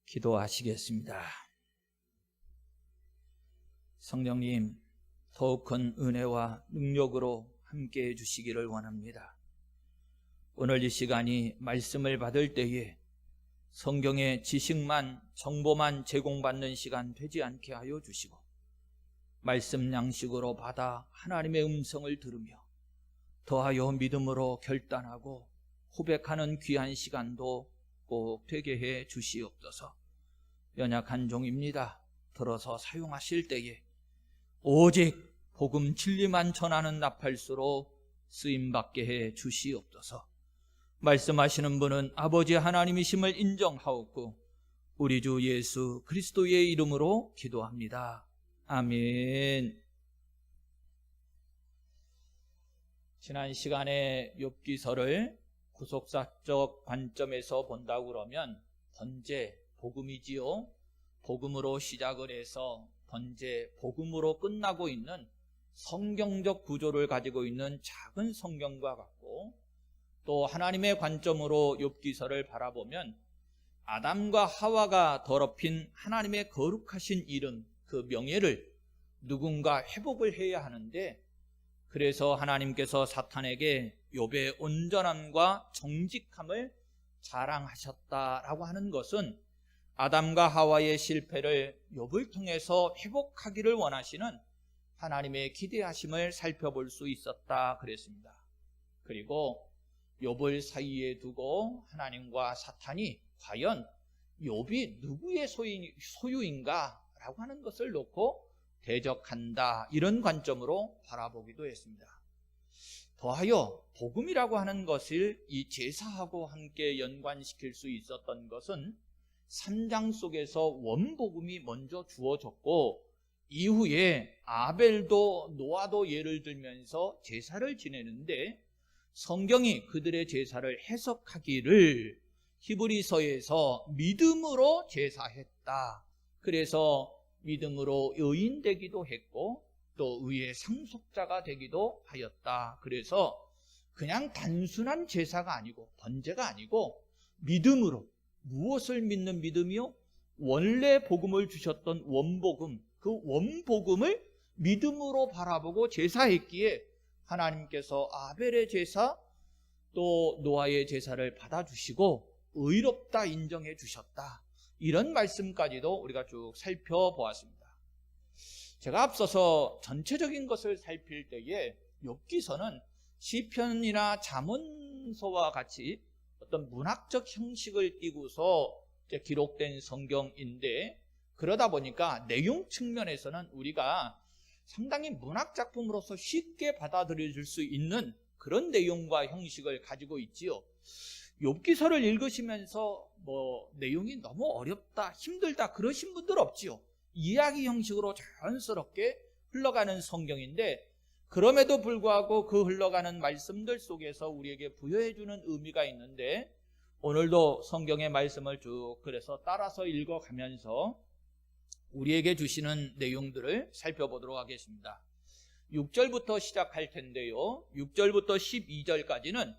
기도하시겠습니다. 성령님, 더욱 큰 은혜와 능력으로 함께해 주시기를 원합니다. 오늘 이 시간이 말씀을 받을 때에 성경의 지식만, 정보만 제공받는 시간 되지 않게 하여 주시고, 말씀 양식으로 받아 하나님의 음성을 들으며 더하여 믿음으로 결단하고 고백하는 귀한 시간도 꼭 되게 해 주시옵소서. 연약한 종입니다. 들어서 사용하실 때에 오직 복음 진리만 전하는 나팔수로 쓰임받게 해 주시옵소서. 말씀하시는 분은 아버지 하나님이심을 인정하옵고 우리 주 예수 그리스도의 이름으로 기도합니다. 아멘. 지난 시간에 욥기서를 구속사적 관점에서 본다고 그러면 번제, 복음이지요. 복음으로 시작을 해서 번제, 복음으로 끝나고 있는 성경적 구조를 가지고 있는 작은 성경과 같고, 또 하나님의 관점으로 욥기서를 바라보면 아담과 하와가 더럽힌 하나님의 거룩하신 이름, 그 명예를 누군가 회복을 해야 하는데, 그래서 하나님께서 사탄에게 욥의 온전함과 정직함을 자랑하셨다라고 하는 것은 아담과 하와의 실패를 욥을 통해서 회복하기를 원하시는 하나님의 기대하심을 살펴볼 수 있었다 그랬습니다. 그리고 욥을 사이에 두고 하나님과 사탄이 과연 욥이 누구의 소유인가 라고 하는 것을 놓고 대적한다, 이런 관점으로 바라보기도 했습니다. 더하여 복음이라고 하는 것을 이 제사하고 함께 연관시킬 수 있었던 것은 3장 속에서 원복음이 먼저 주어졌고, 이후에 아벨도 노아도 예를 들면서 제사를 지내는데 성경이 그들의 제사를 해석하기를 히브리서에서 믿음으로 제사했다. 그래서 믿음으로 의인되기도 했고 또 의의 상속자가 되기도 하였다. 그래서 그냥 단순한 제사가 아니고 번제가 아니고 믿음으로, 무엇을 믿는 믿음이요? 원래 복음을 주셨던 원복음, 그 원복음을 믿음으로 바라보고 제사했기에 하나님께서 아벨의 제사 또 노아의 제사를 받아주시고 의롭다 인정해 주셨다. 이런 말씀까지도 우리가 쭉 살펴보았습니다. 제가 앞서서 전체적인 것을 살필 때에 욥기서는 시편이나 잠언서와 같이 어떤 문학적 형식을 띠고서 기록된 성경인데, 그러다 보니까 내용 측면에서는 우리가 상당히 문학 작품으로서 쉽게 받아들여질 수 있는 그런 내용과 형식을 가지고 있지요. 욥기서를 읽으시면서 내용이 너무 어렵다, 힘들다 그러신 분들 없지요. 이야기 형식으로 자연스럽게 흘러가는 성경인데, 그럼에도 불구하고 그 흘러가는 말씀들 속에서 우리에게 부여해주는 의미가 있는데, 오늘도 성경의 말씀을 쭉 그래서 따라서 읽어가면서 우리에게 주시는 내용들을 살펴보도록 하겠습니다. 6절부터 시작할 텐데요, 6절부터 12절까지는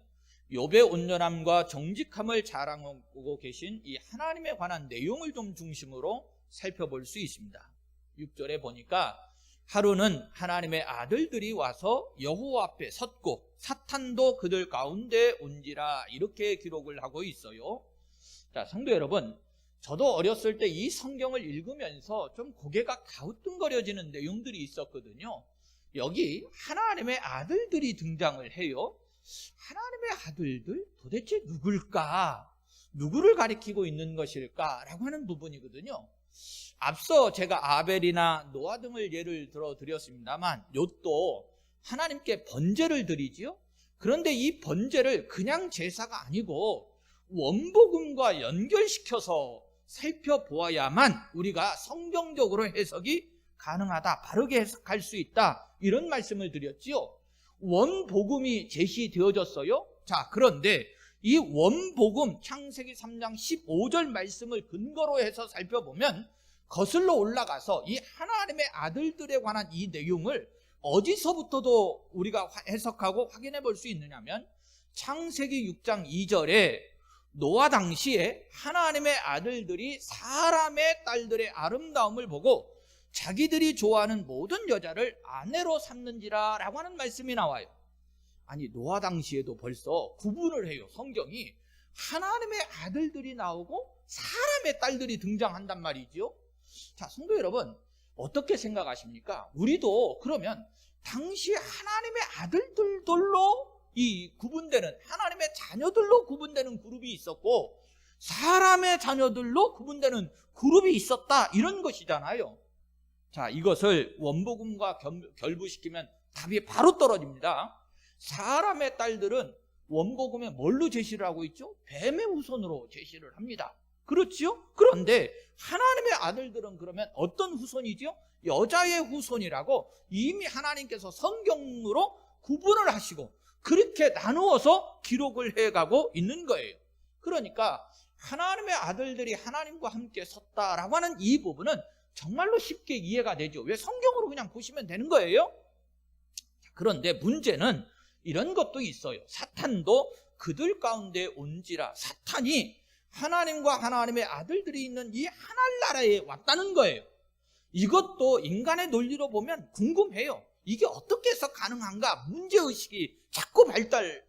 욥의 온전함과 정직함을 자랑하고 계신 이 하나님에 관한 내용을 좀 중심으로 살펴볼 수 있습니다. 6절에 보니까 하루는 하나님의 아들들이 와서 여호와 앞에 섰고 사탄도 그들 가운데 온지라, 이렇게 기록을 하고 있어요. 자, 성도 여러분, 저도 어렸을 때 이 성경을 읽으면서 좀 고개가 갸우뚱거려지는 내용들이 있었거든요. 여기 하나님의 아들들이 등장을 해요. 하나님의 아들들 도대체 누굴까? 누구를 가리키고 있는 것일까? 라고 하는 부분이거든요. 앞서 제가 아벨이나 노아 등을 예를 들어 드렸습니다만, 욥도 하나님께 번제를 드리지요. 그런데 이 번제를 그냥 제사가 아니고 원복음과 연결시켜서 살펴보아야만 우리가 성경적으로 해석이 가능하다, 바르게 해석할 수 있다, 이런 말씀을 드렸지요. 원복음이 제시되어졌어요. 자, 그런데 이 원복음 창세기 3장 15절 말씀을 근거로 해서 살펴보면 거슬러 올라가서 이 하나님의 아들들에 관한 이 내용을 어디서부터도 우리가 해석하고 확인해 볼 수 있느냐면 창세기 6장 2절에 노아 당시에 하나님의 아들들이 사람의 딸들의 아름다움을 보고 자기들이 좋아하는 모든 여자를 아내로 삼는지라 라고 하는 말씀이 나와요. 아니, 노아 당시에도 벌써 구분을 해요. 성경이 하나님의 아들들이 나오고 사람의 딸들이 등장한단 말이죠. 자, 성도 여러분, 어떻게 생각하십니까? 우리도 그러면 당시 하나님의 아들들로 이 구분되는, 하나님의 자녀들로 구분되는 그룹이 있었고 사람의 자녀들로 구분되는 그룹이 있었다, 이런 것이잖아요. 자, 이것을 원복음과 결부시키면 답이 바로 떨어집니다. 사람의 딸들은 원복음에 뭘로 제시를 하고 있죠? 뱀의 후손으로 제시를 합니다. 그렇지요? 그런데 하나님의 아들들은 그러면 어떤 후손이죠? 여자의 후손이라고 이미 하나님께서 성경으로 구분을 하시고 그렇게 나누어서 기록을 해가고 있는 거예요. 그러니까 하나님의 아들들이 하나님과 함께 섰다라고 하는 이 부분은 정말로 쉽게 이해가 되죠. 왜? 성경으로 그냥 보시면 되는 거예요. 그런데 문제는 이런 것도 있어요. 사탄도 그들 가운데 온지라, 사탄이 하나님과 하나님의 아들들이 있는 이 하늘나라에 왔다는 거예요. 이것도 인간의 논리로 보면 궁금해요. 이게 어떻게 해서 가능한가? 문제의식이 자꾸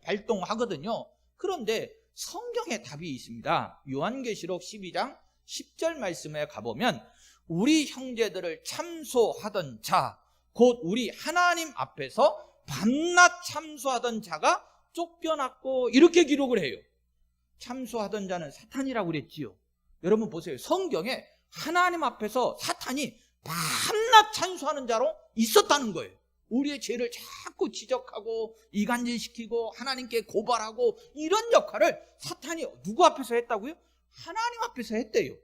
발동하거든요. 그런데 성경에 답이 있습니다. 요한계시록 12장 10절 말씀에 가보면 우리 형제들을 참소하던 자, 곧 우리 하나님 앞에서 밤낮 참소하던 자가 쫓겨났고, 이렇게 기록을 해요. 참소하던 자는 사탄이라고 그랬지요. 여러분 보세요. 성경에 하나님 앞에서 사탄이 밤낮 참소하는 자로 있었다는 거예요. 우리의 죄를 자꾸 지적하고 이간질시키고 하나님께 고발하고, 이런 역할을 사탄이 누구 앞에서 했다고요? 하나님 앞에서 했대요.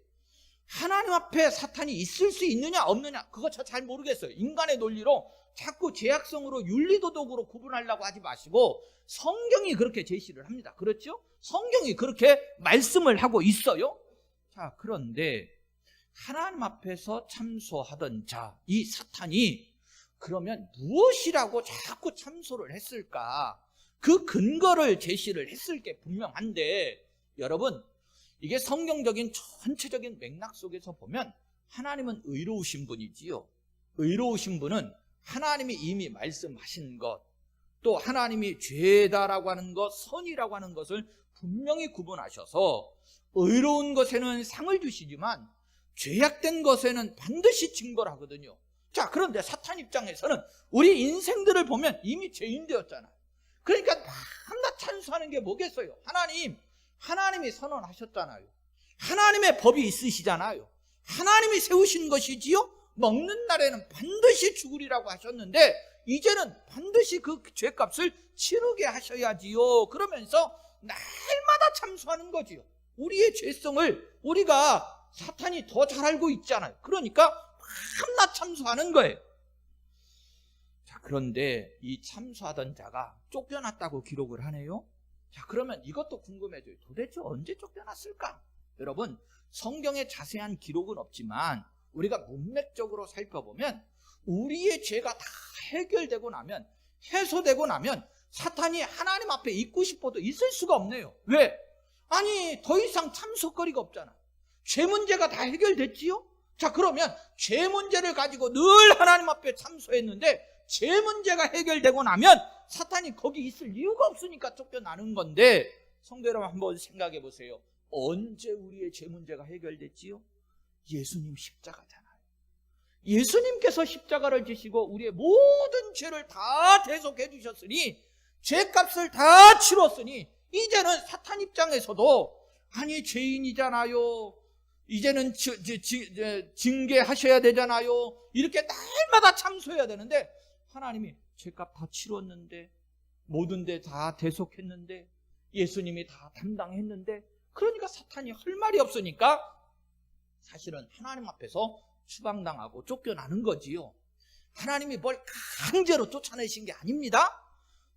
하나님 앞에 사탄이 있을 수 있느냐 없느냐, 그거 저 잘 모르겠어요. 인간의 논리로 자꾸 죄악성으로 윤리도덕으로 구분하려고 하지 마시고 성경이 그렇게 제시를 합니다. 그렇죠? 성경이 그렇게 말씀을 하고 있어요. 자, 그런데 하나님 앞에서 참소하던 자, 이 사탄이 그러면 무엇이라고 자꾸 참소를 했을까? 그 근거를 제시를 했을 게 분명한데, 여러분, 이게 성경적인 전체적인 맥락 속에서 보면 하나님은 의로우신 분이지요. 의로우신 분은 하나님이 이미 말씀하신 것, 또 하나님이 죄다라고 하는 것, 선이라고 하는 것을 분명히 구분하셔서 의로운 것에는 상을 주시지만 죄악된 것에는 반드시 징벌을 하거든요. 자, 그런데 사탄 입장에서는 우리 인생들을 보면 이미 죄인 되었잖아요. 그러니까 밤낮 찬수하는 게 뭐겠어요? 하나님이 선언하셨잖아요. 하나님의 법이 있으시잖아요. 하나님이 세우신 것이지요. 먹는 날에는 반드시 죽으리라고 하셨는데 이제는 반드시 그 죄값을 치르게 하셔야지요. 그러면서 날마다 참수하는 거지요. 우리의 죄성을 우리가 사탄이 더 잘 알고 있잖아요. 그러니까 밤낮 참수하는 거예요. 자, 그런데 이 참수하던 자가 쫓겨났다고 기록을 하네요. 자, 그러면 이것도 궁금해져요. 도대체 언제 쫓겨났을까? 여러분, 성경에 자세한 기록은 없지만 우리가 문맥적으로 살펴보면 우리의 죄가 다 해결되고 나면, 해소되고 나면 사탄이 하나님 앞에 있고 싶어도 있을 수가 없네요. 왜? 아니, 더 이상 참석거리가 없잖아. 죄 문제가 다 해결됐지요? 자, 그러면 죄 문제를 가지고 늘 하나님 앞에 참소했는데 죄 문제가 해결되고 나면 사탄이 거기 있을 이유가 없으니까 쫓겨나는 건데, 성도 여러분 한번 생각해 보세요. 언제 우리의 죄 문제가 해결됐지요? 예수님 십자가잖아요. 예수님께서 십자가를 지시고 우리의 모든 죄를 다 대속해 주셨으니, 죄값을 다 치렀으니 이제는 사탄 입장에서도 아니 죄인이잖아요, 이제는 징계하셔야 되잖아요, 이렇게 날마다 참소해야 되는데 하나님이 죄값 다 치렀는데, 모든 데 다 대속했는데, 예수님이 다 담당했는데, 그러니까 사탄이 할 말이 없으니까 사실은 하나님 앞에서 추방당하고 쫓겨나는 거지요. 하나님이 뭘 강제로 쫓아내신 게 아닙니다.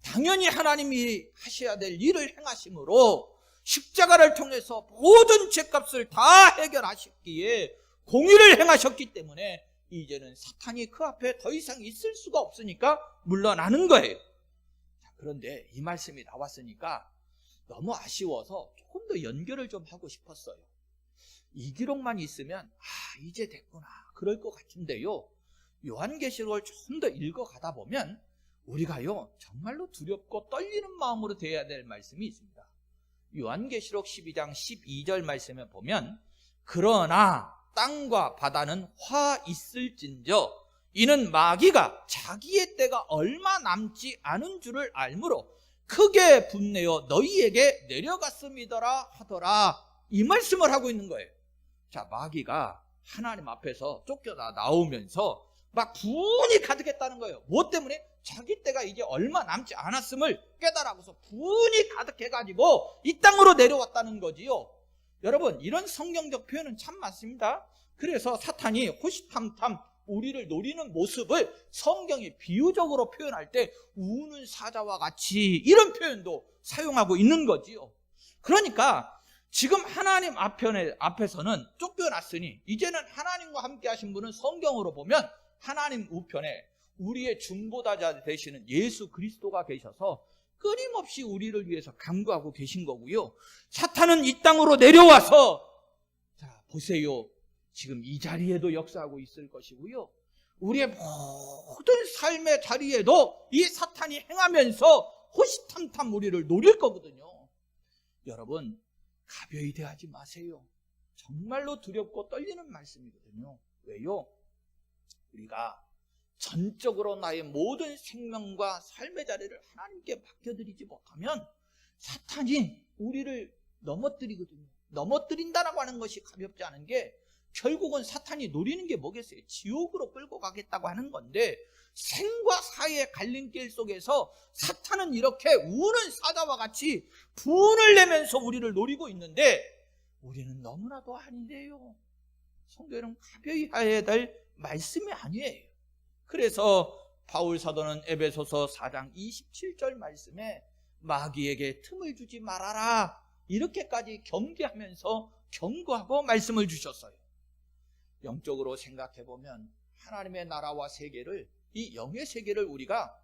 당연히 하나님이 하셔야 될 일을 행하심으로 십자가를 통해서 모든 죄값을 다 해결하셨기에, 공의를 행하셨기 때문에 이제는 사탄이 그 앞에 더 이상 있을 수가 없으니까 물러나는 거예요. 자, 그런데 이 말씀이 나왔으니까 너무 아쉬워서 조금 더 연결을 좀 하고 싶었어요. 이 기록만 있으면 이제 됐구나 그럴 것 같은데요, 요한계시록을 좀 더 읽어가다 보면 우리가요 정말로 두렵고 떨리는 마음으로 대해야 될 말씀이 있습니다. 요한계시록 12장 12절 말씀에 보면, 그러나 땅과 바다는 화 있을진저 이는 마귀가 자기의 때가 얼마 남지 않은 줄을 알므로 크게 분내어 너희에게 내려갔음이더라 하더라. 이 말씀을 하고 있는 거예요. 자, 마귀가 하나님 앞에서 쫓겨나 나오면서 막 분이 가득했다는 거예요. 뭐 때문에? 자기 때가 이제 얼마 남지 않았음을 깨달아서 분이 가득해가지고 이 땅으로 내려왔다는 거지요. 여러분, 이런 성경적 표현은 참 많습니다. 그래서 사탄이 호시탐탐 우리를 노리는 모습을 성경이 비유적으로 표현할 때 우는 사자와 같이 이런 표현도 사용하고 있는 거지요. 그러니까 지금 하나님 앞에서는 쫓겨났으니 이제는 하나님과 함께 하신 분은 성경으로 보면 하나님 우편에 우리의 중보자자 되시는 예수 그리스도가 계셔서 끊임없이 우리를 위해서 간구하고 계신 거고요. 사탄은 이 땅으로 내려와서, 자 보세요, 지금 이 자리에도 역사하고 있을 것이고요, 우리의 모든 삶의 자리에도 이 사탄이 행하면서 호시탐탐 우리를 노릴 거거든요. 여러분, 가벼이 대하지 마세요. 정말로 두렵고 떨리는 말씀이거든요. 왜요? 우리가 전적으로 나의 모든 생명과 삶의 자리를 하나님께 맡겨드리지 못하면 사탄이 우리를 넘어뜨리거든요. 넘어뜨린다라고 하는 것이 가볍지 않은 게, 결국은 사탄이 노리는 게 뭐겠어요? 지옥으로 끌고 가겠다고 하는 건데, 생과 사의 갈림길 속에서 사탄은 이렇게 우는 사자와 같이 분을 내면서 우리를 노리고 있는데 우리는 너무나도 아닌데요. 성경은 가벼이 해야 될 말씀이 아니에요. 그래서 바울 사도는 에베소서 4장 27절 말씀에 마귀에게 틈을 주지 말아라 이렇게까지 경계하면서 경고하고 말씀을 주셨어요. 영적으로 생각해보면 하나님의 나라와 세계를, 이 영의 세계를 우리가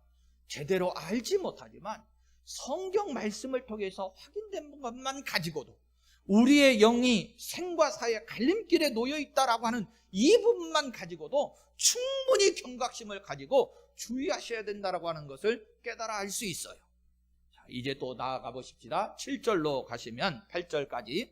제대로 알지 못하지만 성경 말씀을 통해서 확인된 것만 가지고도 우리의 영이 생과 사의 갈림길에 놓여 있다라고 하는 이 부분만 가지고도 충분히 경각심을 가지고 주의하셔야 된다라고 하는 것을 깨달아 알 수 있어요. 자, 이제 또 나아가 보십시다. 7절로 가시면 8절까지.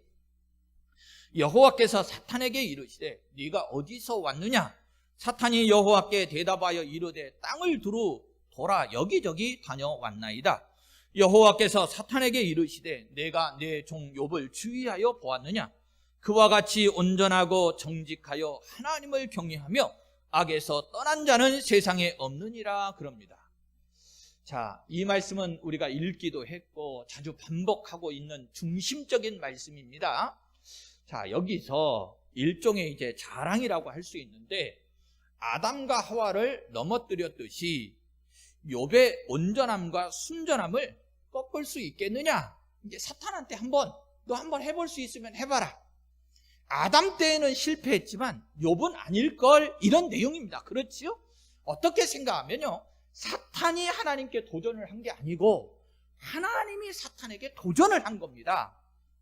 여호와께서 사탄에게 이르시되 네가 어디서 왔느냐? 사탄이 여호와께 대답하여 이르되 땅을 두루 돌아 여기저기 다녀왔나이다. 여호와께서 사탄에게 이르시되 내가 내 종 욥을 주의하여 보았느냐? 그와 같이 온전하고 정직하여 하나님을 경외하며 악에서 떠난 자는 세상에 없느니라 그럽니다. 자, 이 말씀은 우리가 읽기도 했고 자주 반복하고 있는 중심적인 말씀입니다. 자, 여기서 일종의 이제 자랑이라고 할 수 있는데, 아담과 하와를 넘어뜨렸듯이 욥의 온전함과 순전함을 꺾을 수 있겠느냐? 이제 사탄한테 너 한번 해볼 수 있으면 해봐라. 아담 때에는 실패했지만 욥은 아닐걸, 이런 내용입니다. 그렇지요? 어떻게 생각하면요, 사탄이 하나님께 도전을 한 게 아니고 하나님이 사탄에게 도전을 한 겁니다.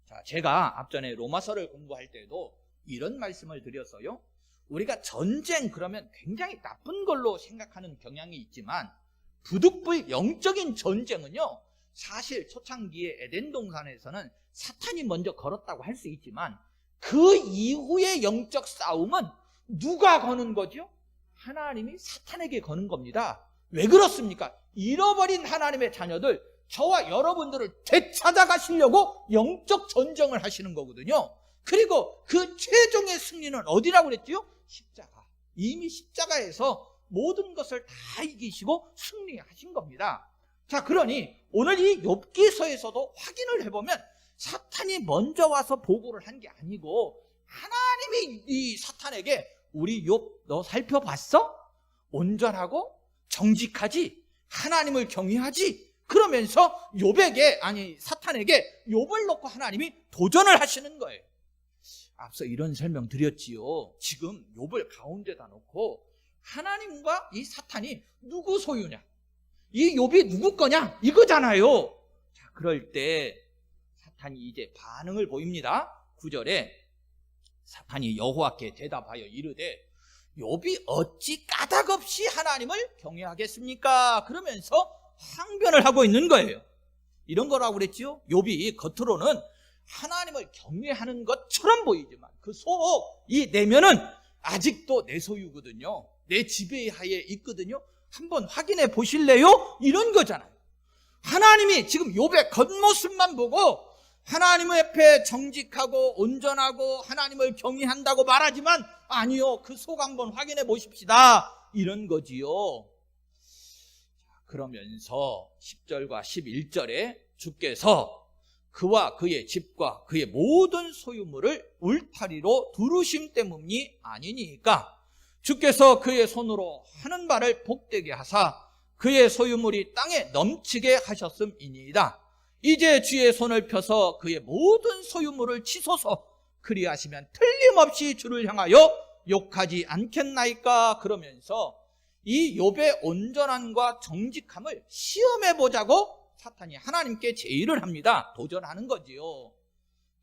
자, 제가 앞전에 로마서를 공부할 때도 이런 말씀을 드렸어요. 우리가 전쟁 그러면 굉장히 나쁜 걸로 생각하는 경향이 있지만 부득불 영적인 전쟁은요, 사실 초창기의 에덴 동산에서는 사탄이 먼저 걸었다고 할 수 있지만 그 이후의 영적 싸움은 누가 거는 거죠? 하나님이 사탄에게 거는 겁니다. 왜 그렇습니까? 잃어버린 하나님의 자녀들, 저와 여러분들을 되찾아가시려고 영적 전쟁을 하시는 거거든요. 그리고 그 최종의 승리는 어디라고 그랬지요? 십자가. 이미 십자가에서 모든 것을 다 이기시고 승리하신 겁니다. 자, 그러니 오늘 이 욥기서에서도 확인을 해보면 사탄이 먼저 와서 보고를 한 게 아니고 하나님이 이 사탄에게 우리 욥 너 살펴봤어? 온전하고 정직하지? 하나님을 경외하지? 그러면서 사탄에게 욥을 놓고 하나님이 도전을 하시는 거예요. 앞서 이런 설명 드렸지요. 지금 욥을 가운데다 놓고 하나님과 이 사탄이 누구 소유냐? 이 욥이 누구 거냐? 이거잖아요. 자, 그럴 때 사탄이 이제 반응을 보입니다. 9절에 사탄이 여호와께 대답하여 이르되 욥이 어찌 까닭없이 하나님을 경외하겠습니까? 그러면서 항변을 하고 있는 거예요. 이런 거라고 그랬지요. 욥이 겉으로는 하나님을 경외하는 것처럼 보이지만 그 속 이 내면은 아직도 내 소유거든요. 내 지배하에 있거든요. 한번 확인해 보실래요? 이런 거잖아요. 하나님이 지금 욥의 겉모습만 보고 하나님 앞에 정직하고 온전하고 하나님을 경외한다고 말하지만 아니요, 그 속 한번 확인해 보십시다, 이런 거지요. 그러면서 10절과 11절에 주께서 그와 그의 집과 그의 모든 소유물을 울타리로 두르심 때문이 아니니까 주께서 그의 손으로 하는 바를 복되게 하사 그의 소유물이 땅에 넘치게 하셨음이니이다. 이제 주의 손을 펴서 그의 모든 소유물을 치소서. 그리하시면 틀림없이 주를 향하여 욕하지 않겠나이까. 그러면서 이 욥의 온전함과 정직함을 시험해 보자고 사탄이 하나님께 제의를 합니다. 도전하는 거지요.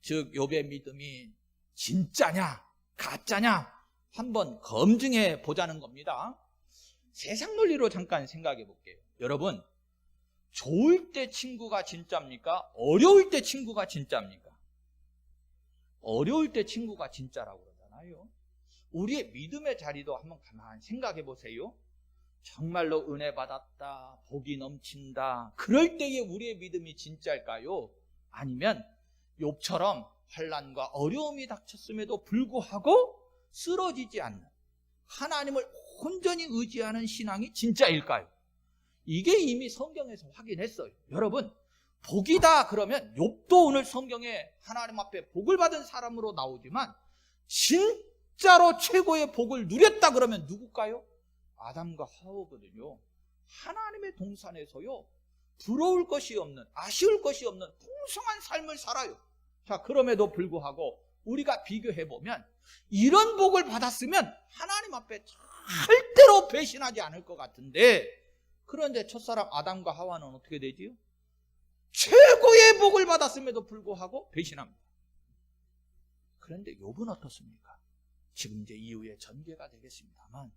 즉 욥의 믿음이 진짜냐 가짜냐 한번 검증해 보자는 겁니다. 세상 논리로 잠깐 생각해 볼게요. 여러분, 좋을 때 친구가 진짜입니까? 어려울 때 친구가 진짜입니까? 어려울 때 친구가 진짜라고 그러잖아요. 우리의 믿음의 자리도 한번 가만히 생각해 보세요. 정말로 은혜 받았다, 복이 넘친다, 그럴 때에 우리의 믿음이 진짜일까요? 아니면 욥처럼 환난과 어려움이 닥쳤음에도 불구하고 쓰러지지 않는 하나님을 온전히 의지하는 신앙이 진짜일까요? 이게 이미 성경에서 확인했어요. 여러분, 복이다 그러면 욥도 오늘 성경에 하나님 앞에 복을 받은 사람으로 나오지만 진짜로 최고의 복을 누렸다 그러면 누굴까요? 아담과 하와거든요. 하나님의 동산에서요, 부러울 것이 없는, 아쉬울 것이 없는 풍성한 삶을 살아요. 자, 그럼에도 불구하고 우리가 비교해보면 이런 복을 받았으면 하나님 앞에 절대로 배신하지 않을 것 같은데, 그런데 첫사람 아담과 하와는 어떻게 되지요? 최고의 복을 받았음에도 불구하고 배신합니다. 그런데 욥은 어떻습니까? 지금 이제 이후에 전개가 되겠습니다만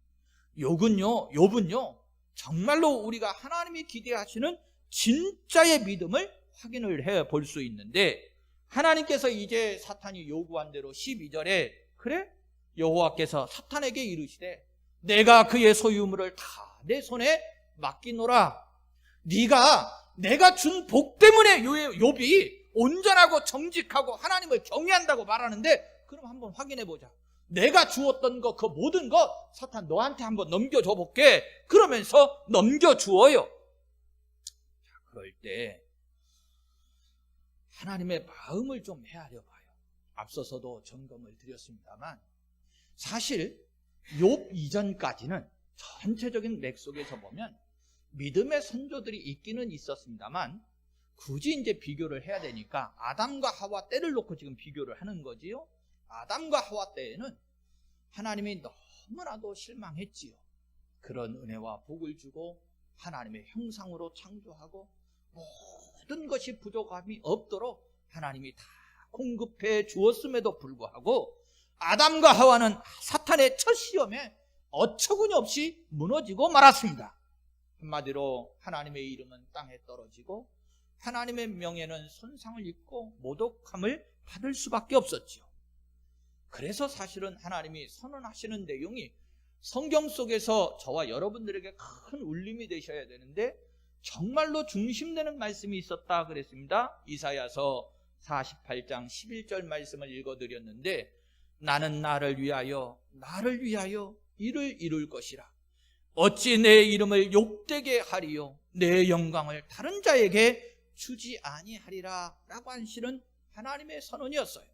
욥은요 정말로 우리가 하나님이 기대하시는 진짜의 믿음을 확인을 해 볼 수 있는데, 하나님께서 이제 사탄이 요구한 대로 12절에 그래? 여호와께서 사탄에게 이르시되 내가 그의 소유물을 다 내 손에 맡기노라. 내가 준 복 때문에 욥이 온전하고 정직하고 하나님을 경외한다고 말하는데, 그럼 한번 확인해 보자. 내가 주었던 거, 그 모든 거 사탄 너한테 한번 넘겨줘 볼게. 그러면서 넘겨주어요. 그럴 때 하나님의 마음을 좀 헤아려 봐요. 앞서서도 점검을 드렸습니다만 사실 욥 이전까지는 전체적인 맥 속에서 보면 믿음의 선조들이 있기는 있었습니다만 굳이 이제 비교를 해야 되니까 아담과 하와 때를 놓고 지금 비교를 하는 거지요. 아담과 하와 때에는 하나님이 너무나도 실망했지요. 그런 은혜와 복을 주고 하나님의 형상으로 창조하고 모든 것이 부족함이 없도록 하나님이 다 공급해 주었음에도 불구하고 아담과 하와는 사탄의 첫 시험에 어처구니없이 무너지고 말았습니다. 한마디로 하나님의 이름은 땅에 떨어지고 하나님의 명예는 손상을 입고 모독함을 받을 수밖에 없었지요. 그래서 사실은 하나님이 선언하시는 내용이 성경 속에서 저와 여러분들에게 큰 울림이 되셔야 되는데 정말로 중심되는 말씀이 있었다 그랬습니다. 이사야서 48장 11절 말씀을 읽어드렸는데 나는 나를 위하여 이를 이룰 것이라. 어찌 내 이름을 욕되게 하리요 내 영광을 다른 자에게 주지 아니하리라 라고 하시는 하나님의 선언이었어요.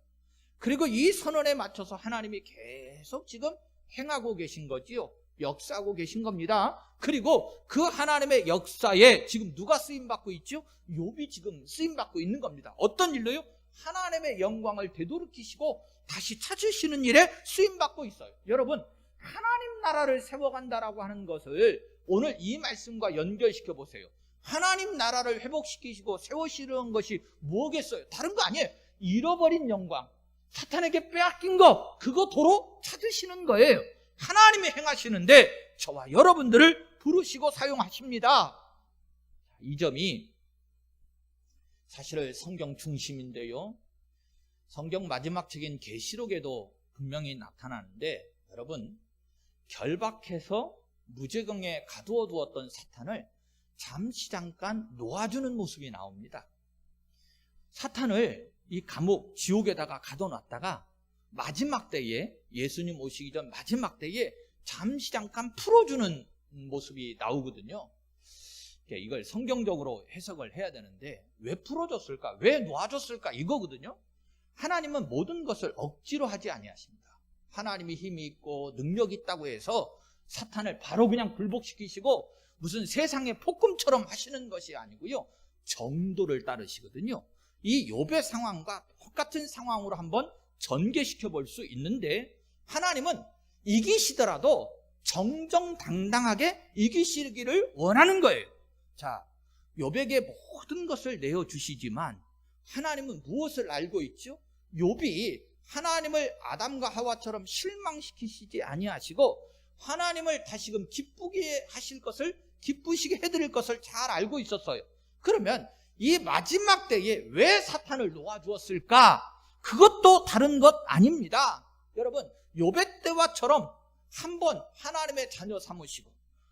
그리고 이 선언에 맞춰서 하나님이 계속 지금 행하고 계신 거지요. 역사하고 계신 겁니다. 그리고 그 하나님의 역사에 지금 누가 쓰임받고 있죠? 욥이 지금 쓰임받고 있는 겁니다. 어떤 일로요? 하나님의 영광을 되돌이키시고 다시 찾으시는 일에 쓰임받고 있어요. 여러분, 하나님 나라를 세워간다라고 하는 것을 오늘 이 말씀과 연결시켜 보세요. 하나님 나라를 회복시키시고 세우시는 것이 뭐겠어요? 다른 거 아니에요. 잃어버린 영광, 사탄에게 빼앗긴 거, 그거 도로 찾으시는 거예요. 하나님이 행하시는데 저와 여러분들을 부르시고 사용하십니다. 이 점이 사실 성경 중심인데요, 성경 마지막 책인 계시록에도 분명히 나타나는데, 여러분, 결박해서 무저경에 가두어 두었던 사탄을 잠시 잠깐 놓아주는 모습이 나옵니다. 사탄을 이 감옥, 지옥에다가 가둬놨다가 마지막 때에, 예수님 오시기 전 마지막 때에 잠시 잠깐 풀어주는 모습이 나오거든요. 이걸 성경적으로 해석을 해야 되는데, 왜 풀어줬을까? 왜 놓아줬을까? 이거거든요. 하나님은 모든 것을 억지로 하지 아니하십니다. 하나님이 힘이 있고 능력이 있다고 해서 사탄을 바로 그냥 굴복시키시고 무슨 세상의 폭군처럼 하시는 것이 아니고요, 정도를 따르시거든요. 이 욥의 상황과 똑같은 상황으로 한번 전개시켜 볼 수 있는데, 하나님은 이기시더라도 정정당당하게 이기시기를 원하는 거예요. 자, 욥에게 모든 것을 내어주시지만 하나님은 무엇을 알고 있죠? 욥이 하나님을 아담과 하와처럼 실망시키시지 아니하시고 하나님을 다시금 기쁘게 하실 것을, 기쁘시게 해드릴 것을 잘 알고 있었어요. 그러면 이 마지막 때에 왜 사탄을 놓아주었을까? 그것도 다른 것 아닙니다. 여러분, 욥의 때와처럼 한번 하나님의 자녀 삼으시고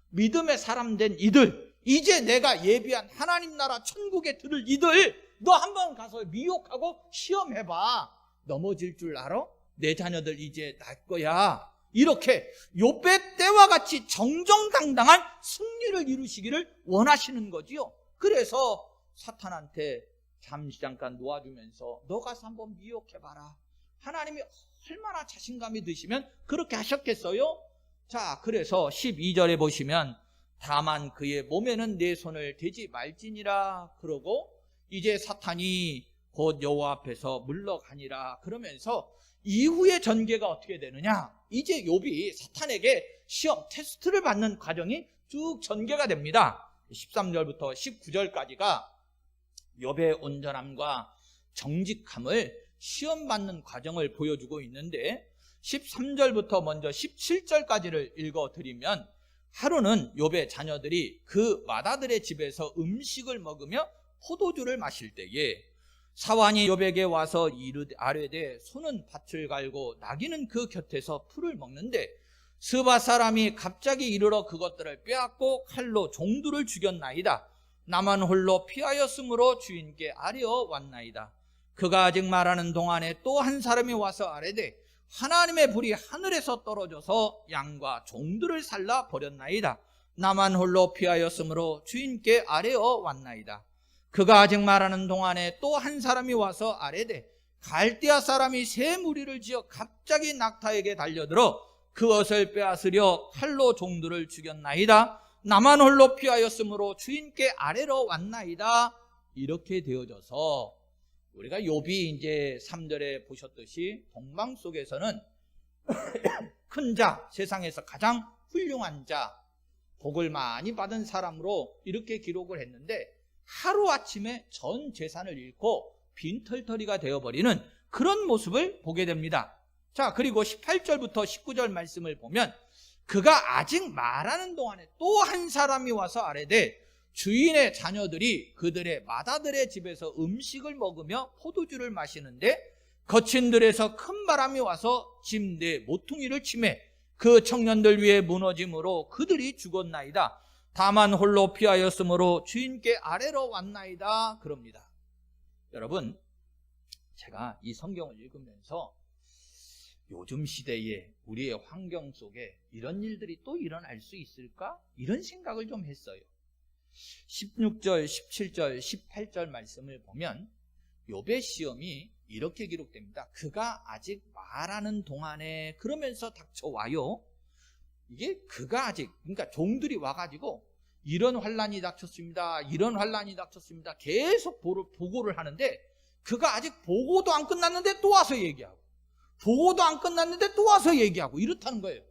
믿음의 사람 된 이들, 이제 내가 예비한 하나님 나라 천국에 들을 이들, 너 한번 가서 미혹하고 시험해봐. 넘어질 줄 알아? 내 자녀들 이제 날 거야. 이렇게 욥의 때와 같이 정정당당한 승리를 이루시기를 원하시는 거지요. 그래서 사탄한테 잠시 잠깐 놓아주면서 너 가서 한번 미혹해봐라. 하나님이 얼마나 자신감이 드시면 그렇게 하셨겠어요? 자, 그래서 12절에 보시면 다만 그의 몸에는 내 손을 대지 말지니라 그러고, 이제 사탄이 곧 여호와 앞에서 물러가니라 그러면서 이후의 전개가 어떻게 되느냐, 이제 욥이 사탄에게 시험, 테스트를 받는 과정이 쭉 전개가 됩니다. 13절부터 19절까지가 욥의 온전함과 정직함을 시험받는 과정을 보여주고 있는데, 13절부터 먼저 17절까지를 읽어드리면, 하루는 욥의 자녀들이 그 맏아들의 집에서 음식을 먹으며 포도주를 마실 때에 사환이 욥에게 와서 아뢰되 소는 밭을 갈고 나귀는 그 곁에서 풀을 먹는데 스바 사람이 갑자기 이르러 그것들을 빼앗고 칼로 종들을 죽였나이다. 나만 홀로 피하였으므로 주인께 아뢰어 왔나이다. 그가 아직 말하는 동안에 또 한 사람이 와서 아뢰되 하나님의 불이 하늘에서 떨어져서 양과 종들을 살라 버렸나이다. 나만 홀로 피하였으므로 주인께 아뢰어 왔나이다. 그가 아직 말하는 동안에 또 한 사람이 와서 아뢰되 갈대아 사람이 새 무리를 지어 갑자기 낙타에게 달려들어 그것을 빼앗으려 칼로 종들을 죽였나이다. 나만 홀로 피하였으므로 주인께 아뢰러 왔나이다. 이렇게 되어져서 우리가 욥이 이제 3절에 보셨듯이 동방 속에서는 큰 자, 세상에서 가장 훌륭한 자, 복을 많이 받은 사람으로 이렇게 기록을 했는데, 하루아침에 전 재산을 잃고 빈털터리가 되어버리는 그런 모습을 보게 됩니다. 자, 그리고 18절부터 19절 말씀을 보면 그가 아직 말하는 동안에 또 한 사람이 와서 아뢰되 주인의 자녀들이 그들의 맏아들의 집에서 음식을 먹으며 포도주를 마시는데 거친 들에서 큰 바람이 와서 집 내 모퉁이를 치매 그 청년들 위에 무너짐으로 그들이 죽었나이다. 다만 홀로 피하였으므로 주인께 아뢰러 왔나이다. 그럽니다. 여러분, 제가 이 성경을 읽으면서 요즘 시대에 우리의 환경 속에 이런 일들이 또 일어날 수 있을까? 이런 생각을 좀 했어요. 16절, 17절, 18절 말씀을 보면 욥의 시험이 이렇게 기록됩니다. 그가 아직 말하는 동안에 그러면서 닥쳐와요. 이게 그가 아직, 그러니까 종들이 와가지고 이런 환란이 닥쳤습니다. 이런 환란이 닥쳤습니다. 계속 보고를 하는데 그가 아직 보고도 안 끝났는데 또 와서 얘기하고 보고도 안 끝났는데 또 와서 얘기하고 이렇다는 거예요.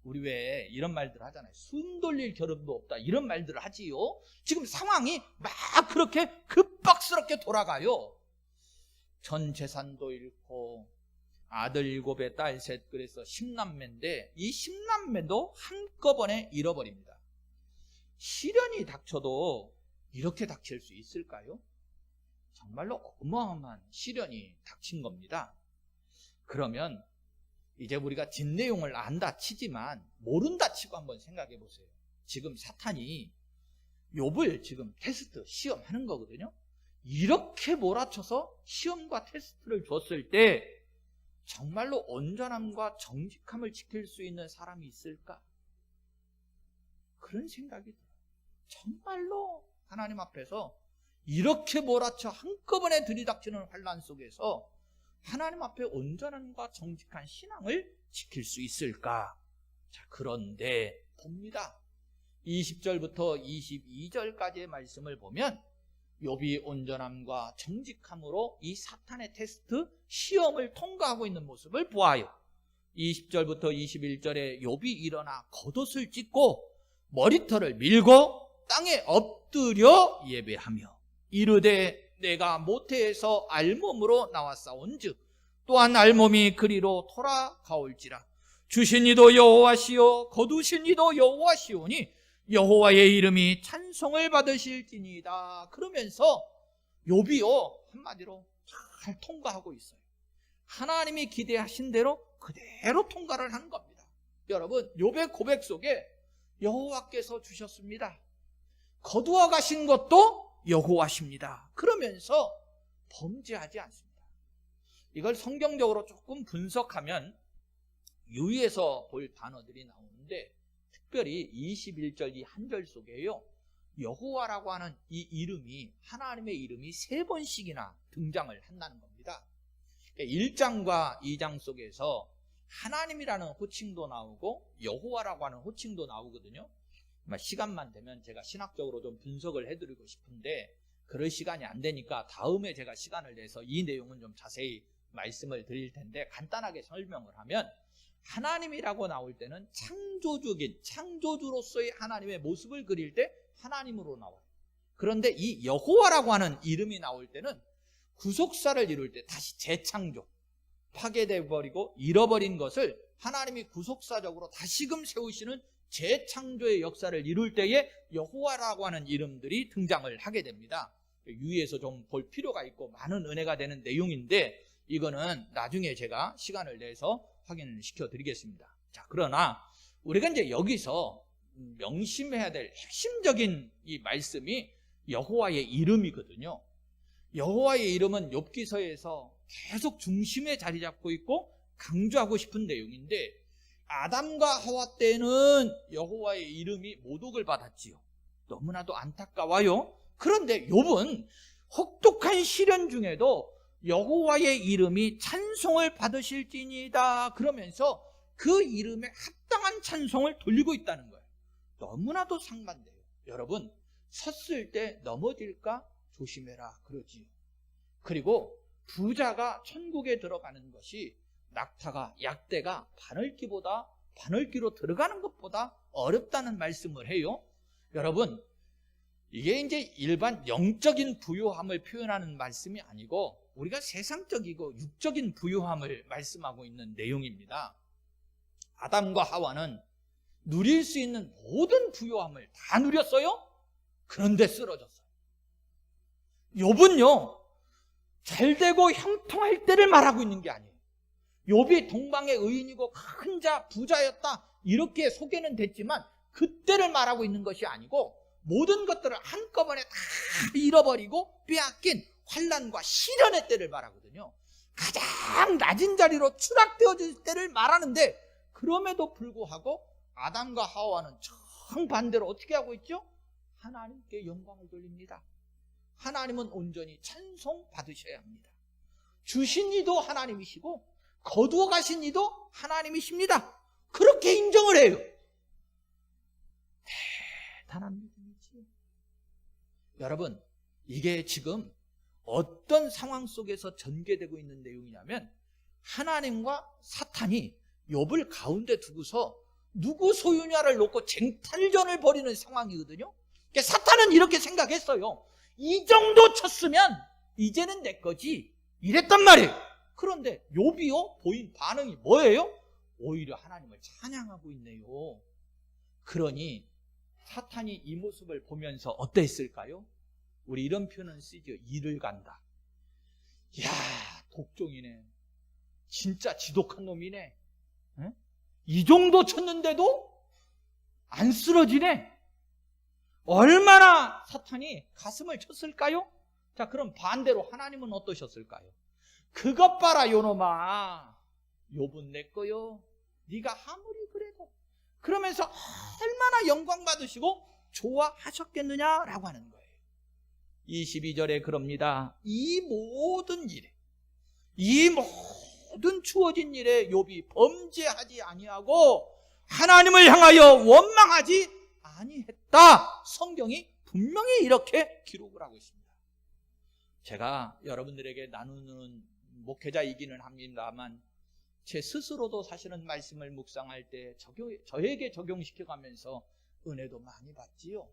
우리 왜 이런 말들 하잖아요. 숨 돌릴 겨를도 없다, 이런 말들을 하지요. 지금 상황이 막 그렇게 급박스럽게 돌아가요. 전 재산도 잃고 아들 7에 딸 3, 그래서 10남매인데 이 10남매도 한꺼번에 잃어버립니다. 시련이 닥쳐도 이렇게 닥칠 수 있을까요? 정말로 어마어마한 시련이 닥친 겁니다. 그러면 이제 우리가 뒷내용을 안다 치지만 모른다 치고 한번 생각해 보세요. 지금 사탄이 욥을 지금 테스트, 시험하는 거거든요. 이렇게 몰아쳐서 시험과 테스트를 줬을 때 정말로 온전함과 정직함을 지킬 수 있는 사람이 있을까? 그런 생각이 들어요. 정말로 하나님 앞에서 이렇게 몰아쳐 한꺼번에 들이닥치는 환난 속에서 하나님 앞에 온전함과 정직한 신앙을 지킬 수 있을까? 자, 그런데 봅니다. 20절부터 22절까지의 말씀을 보면 욥이 온전함과 정직함으로 이 사탄의 테스트, 시험을 통과하고 있는 모습을 보아요. 20절부터 21절에 욥이 일어나 겉옷을 찢고 머리털을 밀고 땅에 엎드려 예배하며 이르되 내가 모태에서 알몸으로 나왔사온즉 또한 알몸이 그리로 돌아가올지라. 주신 이도 여호와시요 거두신 이도 여호와시오니 여호와의 이름이 찬송을 받으실지니이다. 그러면서 욥이요 한마디로 잘 통과하고 있어요. 하나님이 기대하신 대로 그대로 통과를 한 겁니다. 여러분, 욥의 고백 속에 여호와께서 주셨습니다. 거두어 가신 것도 여호와십니다. 그러면서 범죄하지 않습니다. 이걸 성경적으로 조금 분석하면 유의해서 볼 단어들이 나오는데, 특별히 21절 이 한 절 속에요, 여호와라고 하는 이 이름이, 하나님의 이름이 3번씩이나 등장을 한다는 겁니다. 1장과 2장 속에서 하나님이라는 호칭도 나오고 여호와라고 하는 호칭도 나오거든요. 시간만 되면 제가 신학적으로 좀 분석을 해드리고 싶은데 그럴 시간이 안 되니까 다음에 제가 시간을 내서 이 내용은 좀 자세히 말씀을 드릴 텐데, 간단하게 설명을 하면 하나님이라고 나올 때는 창조주긴 창조주로서의 하나님의 모습을 그릴 때 하나님으로 나와요. 그런데 이 여호와라고 하는 이름이 나올 때는 구속사를 이룰 때 다시 재창조, 파괴돼 버리고 잃어버린 것을 하나님이 구속사적으로 다시금 세우시는 재창조의 역사를 이룰 때에 여호와라고 하는 이름들이 등장을 하게 됩니다. 유의해서 좀 볼 필요가 있고 많은 은혜가 되는 내용인데 이거는 나중에 제가 시간을 내서 확인을 시켜드리겠습니다. 자, 그러나 우리가 이제 여기서 명심해야 될 핵심적인 이 말씀이 여호와의 이름이거든요. 여호와의 이름은 욥기서에서 계속 중심에 자리 잡고 있고 강조하고 싶은 내용인데, 아담과 하와 때는 여호와의 이름이 모독을 받았지요. 너무나도 안타까워요. 그런데 욥은 혹독한 시련 중에도 여호와의 이름이 찬송을 받으실지니이다 그러면서 그 이름에 합당한 찬송을 돌리고 있다는 거예요. 너무나도 상반돼요. 여러분, 섰을 때 넘어질까 조심해라 그러지요. 그리고 부자가 천국에 들어가는 것이 낙타가, 약대가 바늘기로 들어가는 것보다 어렵다는 말씀을 해요. 여러분, 이게 이제 일반 영적인 부유함을 표현하는 말씀이 아니고 우리가 세상적이고 육적인 부유함을 말씀하고 있는 내용입니다. 아담과 하와는 누릴 수 있는 모든 부유함을 다 누렸어요. 그런데 쓰러졌어요. 욥은요, 잘되고 형통할 때를 말하고 있는 게 아니에요. 욥이 동방의 의인이고 큰 자, 부자였다 이렇게 소개는 됐지만 그때를 말하고 있는 것이 아니고 모든 것들을 한꺼번에 다 잃어버리고 빼앗긴 환난과 시련의 때를 말하거든요. 가장 낮은 자리로 추락되어질 때를 말하는데, 그럼에도 불구하고 아담과 하와는 정반대로 어떻게 하고 있죠? 하나님께 영광을 돌립니다. 하나님은 온전히 찬송 받으셔야 합니다. 주신 이도 하나님이시고 거두어 가신 이도 하나님이십니다. 그렇게 인정을 해요. 대단한 믿음이지. 여러분, 이게 지금 어떤 상황 속에서 전개되고 있는 내용이냐면, 하나님과 사탄이 욥을 가운데 두고서 누구 소유냐를 놓고 쟁탈전을 벌이는 상황이거든요. 그러니까 사탄은 이렇게 생각했어요. 이 정도 쳤으면 이제는 내 거지, 이랬단 말이에요. 그런데 욥이요 보인 반응이 뭐예요? 오히려 하나님을 찬양하고 있네요. 그러니 사탄이 이 모습을 보면서 어땠을까요? 우리 이런 표현은 쓰죠. 이를 간다. 이야, 독종이네. 진짜 지독한 놈이네. 에? 이 정도 쳤는데도 안 쓰러지네. 얼마나 사탄이 가슴을 쳤을까요? 자, 그럼 반대로 하나님은 어떠셨을까요? 그것 봐라 요놈아, 욥은 내 거요. 네가 아무리 그래도. 그러면서 얼마나 영광 받으시고 좋아하셨겠느냐라고 하는 거예요. 22절에 그럽니다. 이 모든 일에, 이 모든 주어진 일에 욥이 범죄하지 아니하고 하나님을 향하여 원망하지 아니했다. 성경이 분명히 이렇게 기록을 하고 있습니다. 제가 여러분들에게 나누는 목회자이기는 합니다만 제 스스로도 사실은 말씀을 묵상할 때 저에게 적용시켜가면서 은혜도 많이 받지요.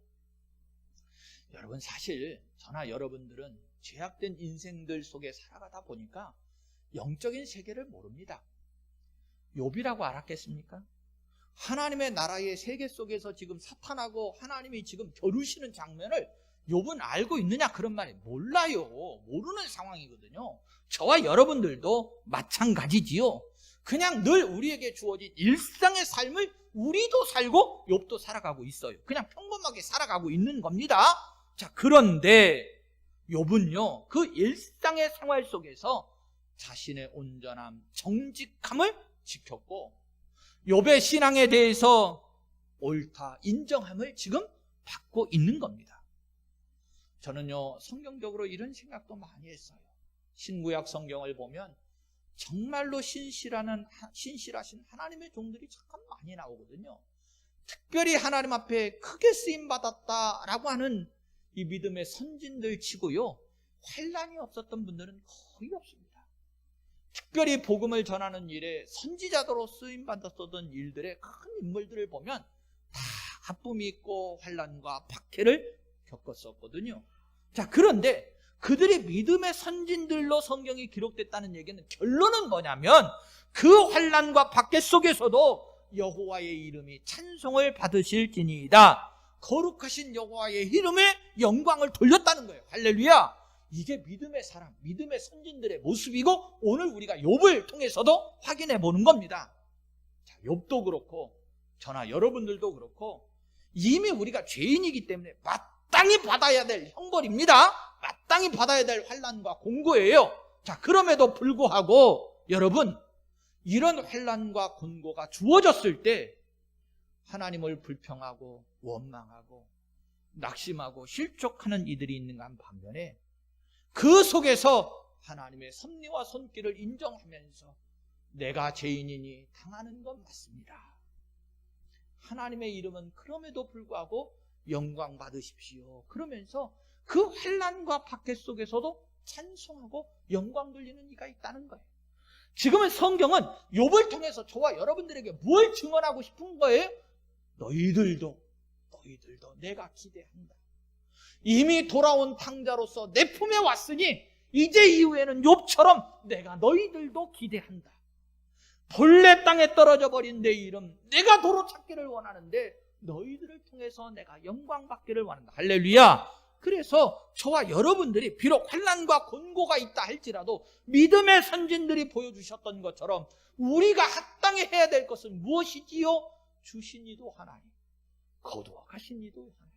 여러분, 사실 저나 여러분들은 죄악된 인생들 속에 살아가다 보니까 영적인 세계를 모릅니다. 욥이라고 알았겠습니까? 하나님의 나라의 세계 속에서 지금 사탄하고 하나님이 지금 겨루시는 장면을 욥은 알고 있느냐? 그런 말이 몰라요. 모르는 상황이거든요. 저와 여러분들도 마찬가지지요. 그냥 늘 우리에게 주어진 일상의 삶을 우리도 살고 욥도 살아가고 있어요. 그냥 평범하게 살아가고 있는 겁니다. 자, 그런데 욥은요, 그 일상의 생활 속에서 자신의 온전함, 정직함을 지켰고 욥의 신앙에 대해서 옳다, 인정함을 지금 받고 있는 겁니다. 저는요, 성경적으로 이런 생각도 많이 했어요. 신구약 성경을 보면 정말로 신실하신 하나님의 종들이 참 많이 나오거든요. 특별히 하나님 앞에 크게 쓰임받았다라고 하는 이 믿음의 선진들 치고요, 환난이 없었던 분들은 거의 없습니다. 특별히 복음을 전하는 일에 선지자로 쓰임받았었던 일들의 큰 인물들을 보면 다 아픔이 있고 환난과 박해를 겪었었거든요. 자, 그런데 그들이 믿음의 선진들로 성경이 기록됐다는 얘기는 결론은 뭐냐면 그 환난과 박해 속에서도 여호와의 이름이 찬송을 받으실지니이다. 거룩하신 여호와의 이름에 영광을 돌렸다는 거예요. 할렐루야. 이게 믿음의 사람, 믿음의 선진들의 모습이고 오늘 우리가 욥을 통해서도 확인해 보는 겁니다. 자, 욥도 그렇고 저나 여러분들도 그렇고 이미 우리가 죄인이기 때문에 마땅히 받아야 될 형벌입니다. 마땅히 받아야 될 환난과 공고예요. 자, 그럼에도 불구하고 여러분, 이런 환난과 곤고가 주어졌을 때 하나님을 불평하고 원망하고 낙심하고 실족하는 이들이 있는가 한 반면에 그 속에서 하나님의 섭리와 손길을 인정하면서 내가 죄인이니 당하는 건 맞습니다. 하나님의 이름은 그럼에도 불구하고 영광 받으십시오. 그러면서 그 환난과 박해 속에서도 찬송하고 영광 돌리는 이가 있다는 거예요. 지금은 성경은 욥을 통해서 저와 여러분들에게 뭘 증언하고 싶은 거예요? 너희들도 내가 기대한다. 이미 돌아온 탕자로서 내 품에 왔으니 이제 이후에는 욥처럼 내가 너희들도 기대한다. 본래 땅에 떨어져 버린 내 이름 내가 도로 찾기를 원하는데 너희들을 통해서 내가 영광 받기를 원한다. 할렐루야. 그래서 저와 여러분들이 비록 환난과 곤고가 있다 할지라도 믿음의 선진들이 보여주셨던 것처럼 우리가 합당히 해야 될 것은 무엇이지요? 주신 이도 하나님, 거두어가신 이도 하나님.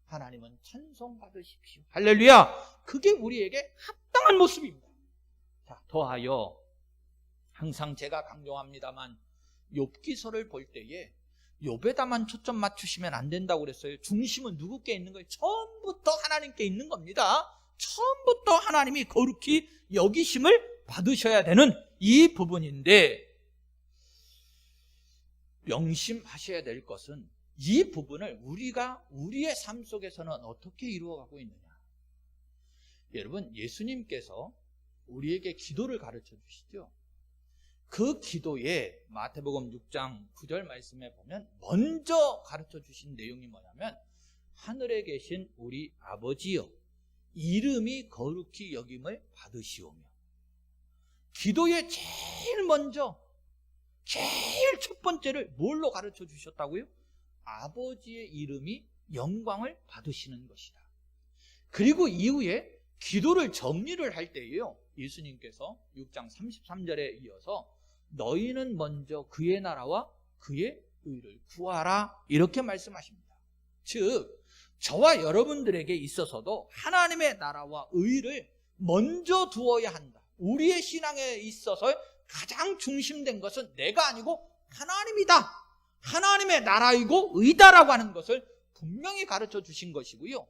하나님은 찬송 받으십시오. 할렐루야. 그게 우리에게 합당한 모습입니다. 자, 더하여 항상 제가 강조합니다만 욥기서를 볼 때에 욥에다만 초점 맞추시면 안 된다고 그랬어요. 중심은 누구께 있는 거예요? 처음부터 하나님께 있는 겁니다. 처음부터 하나님이 거룩히 여기심을 받으셔야 되는 이 부분인데 명심하셔야 될 것은 이 부분을 우리가 우리의 삶 속에서는 어떻게 이루어가고 있느냐. 여러분, 예수님께서 우리에게 기도를 가르쳐 주시죠. 그 기도에 마태복음 6장 9절 말씀에 보면 먼저 가르쳐 주신 내용이 뭐냐면 하늘에 계신 우리 아버지여 이름이 거룩히 여김을 받으시오며. 기도에 제일 먼저 제일 첫 번째를 뭘로 가르쳐 주셨다고요? 아버지의 이름이 영광을 받으시는 것이다. 그리고 이후에 기도를 정리를 할 때에요, 예수님께서 6장 33절에 이어서 너희는 먼저 그의 나라와 그의 의를 구하라 이렇게 말씀하십니다. 즉 저와 여러분들에게 있어서도 하나님의 나라와 의를 먼저 두어야 한다. 우리의 신앙에 있어서 가장 중심된 것은 내가 아니고 하나님이다. 하나님의 나라이고 의다라고 하는 것을 분명히 가르쳐 주신 것이고요.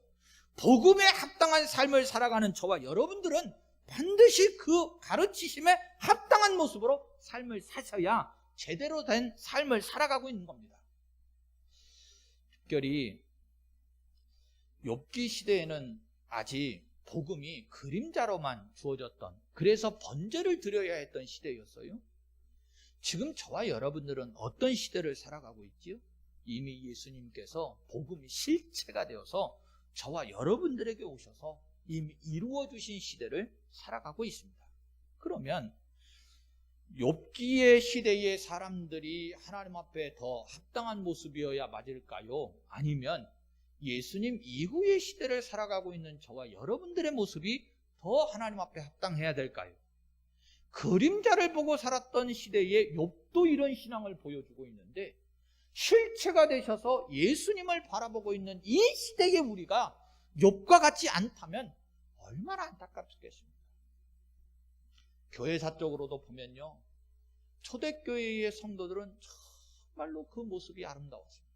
복음에 합당한 삶을 살아가는 저와 여러분들은 반드시 그 가르치심에 합당한 모습으로 삶을 사셔야 제대로 된 삶을 살아가고 있는 겁니다. 특별히 욥기 시대에는 아직 복음이 그림자로만 주어졌던, 그래서 번제를 드려야 했던 시대였어요. 지금 저와 여러분들은 어떤 시대를 살아가고 있지요? 이미 예수님께서 복음이 실체가 되어서 저와 여러분들에게 오셔서 이미 이루어 주신 시대를 살아가고 있습니다. 그러면 욥기의 시대의 사람들이 하나님 앞에 더 합당한 모습이어야 맞을까요? 아니면 예수님 이후의 시대를 살아가고 있는 저와 여러분들의 모습이 더 하나님 앞에 합당해야 될까요? 그림자를 보고 살았던 시대에 욥도 이런 신앙을 보여주고 있는데 실체가 되셔서 예수님을 바라보고 있는 이 시대의 우리가 욥과 같지 않다면 얼마나 안타깝겠습니까? 교회사 쪽으로도 보면요, 초대교회의 성도들은 정말로 그 모습이 아름다웠습니다.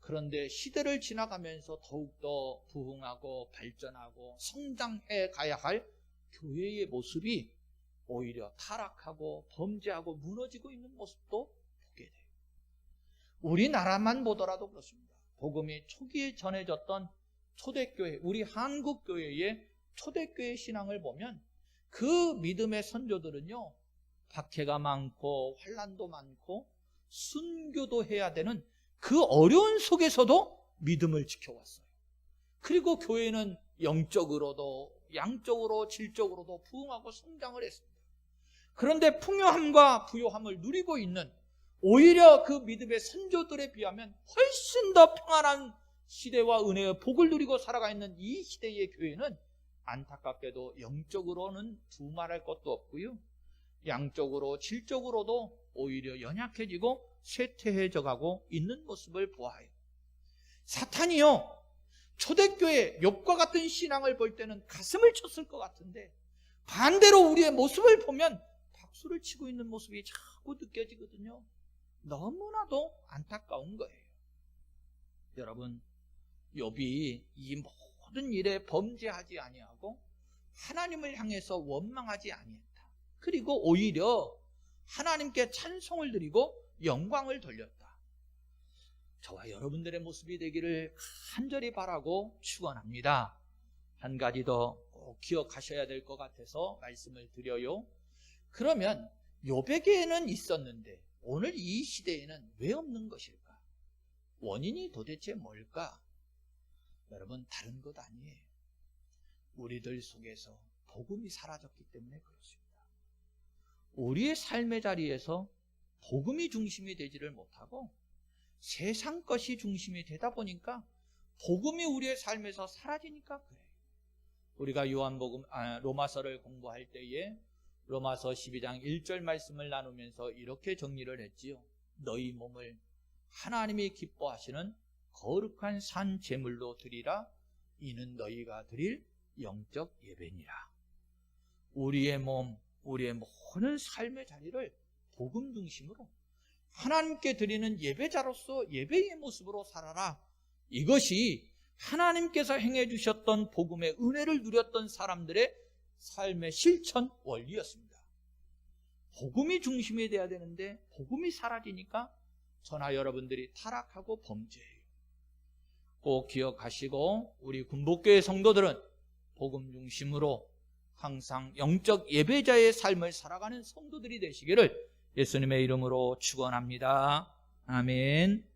그런데 시대를 지나가면서 더욱더 부흥하고 발전하고 성장해 가야 할 교회의 모습이 오히려 타락하고 범죄하고 무너지고 있는 모습도 보게 돼요. 우리나라만 보더라도 그렇습니다. 복음이 초기에 전해졌던 초대교회, 우리 한국교회의 초대교회 신앙을 보면 그 믿음의 선조들은요, 박해가 많고 환난도 많고 순교도 해야 되는 그 어려운 속에서도 믿음을 지켜왔어요. 그리고 교회는 영적으로도 양적으로 질적으로도 부흥하고 성장을 했습니다. 그런데 풍요함과 부요함을 누리고 있는 오히려 그 믿음의 선조들에 비하면 훨씬 더 평안한 시대와 은혜의 복을 누리고 살아가 있는 이 시대의 교회는 안타깝게도 영적으로는 두말할 것도 없고요, 양적으로 질적으로도 오히려 연약해지고 쇠퇴해져 가고 있는 모습을 보아요. 사탄이요, 초대교회 욥과 같은 신앙을 볼 때는 가슴을 쳤을 것 같은데 반대로 우리의 모습을 보면 박수를 치고 있는 모습이 자꾸 느껴지거든요. 너무나도 안타까운 거예요. 여러분, 욥이 이 모든 일에 범죄하지 아니하고 하나님을 향해서 원망하지 아니했다. 그리고 오히려 하나님께 찬송을 드리고 영광을 돌렸다. 저와 여러분들의 모습이 되기를 간절히 바라고 축원합니다. 한 가지 더 꼭 기억하셔야 될 것 같아서 말씀을 드려요. 그러면 욥에게는 있었는데 오늘 이 시대에는 왜 없는 것일까? 원인이 도대체 뭘까? 여러분, 다른 것 아니에요. 우리들 속에서 복음이 사라졌기 때문에 그렇습니다. 우리의 삶의 자리에서 복음이 중심이 되지를 못하고 세상 것이 중심이 되다 보니까 복음이 우리의 삶에서 사라지니까 그래요. 우리가 로마서를 공부할 때에 로마서 12장 1절 말씀을 나누면서 이렇게 정리를 했지요. 너희 몸을 하나님이 기뻐하시는 거룩한 산 제물로 드리라. 이는 너희가 드릴 영적 예배니라. 우리의 몸, 우리의 모든 삶의 자리를 복음 중심으로 하나님께 드리는 예배자로서 예배의 모습으로 살아라. 이것이 하나님께서 행해 주셨던 복음의 은혜를 누렸던 사람들의 삶의 실천 원리였습니다. 복음이 중심이 돼야 되는데 복음이 사라지니까 저나 여러분들이 타락하고 범죄해요. 꼭 기억하시고 우리 군복교회 성도들은 복음 중심으로 항상 영적 예배자의 삶을 살아가는 성도들이 되시기를 예수님의 이름으로 축원합니다. 아멘.